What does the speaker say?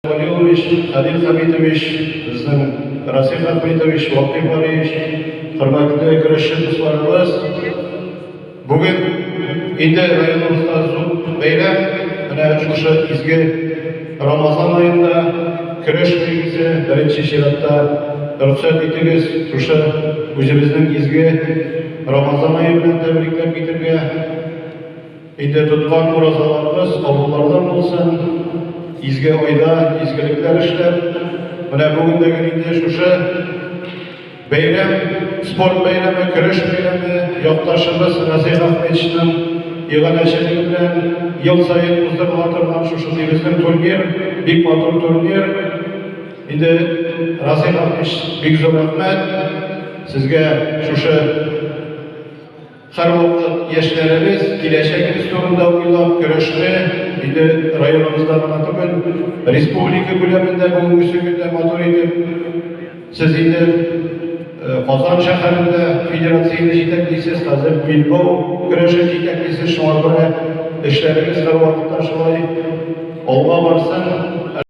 Валерьевич, Халил Хамитович, біздің Расих Ахметович, Вақип Алиевич, құрметті күресші достарымыз, бүгін енді районымызда зор бәйрем, міне шушы изге Рамазан айында күреш негізі бірінші ширатта рұқсат етіңіз, шушы өзіміздің изге Рамазан айы білен тәбриклеп кетерге, енді тұтқан оразаларымыз қабылдардан болсын, изге ойда, изгіліктер ішлеп, міне бүгіндегі енді шушы бәйрем, спорт бәйремі, күреш бәйремі, яқташымыз Расих Ахметовичтің иғанашылығы білән ел сайын ұздырыла тұрған шушы біздің турнир, бик матур турнир. Енді Расих Ахметович, бик зор рахмет, сізге шушы Қарвақыт ештеріміз, келешегіміз турында ойлап, күрешті, енді районымызда ғана түгіл, республика көлемінде бүгінгі күнде матур етіп, сіз енді Қазан шәһәрінде федерацияны жетеклейсіз, қазір Билбау күреші жетеклейсіз, шуңа күрә эшләріңіз Қарвақытта шулай алға барсын,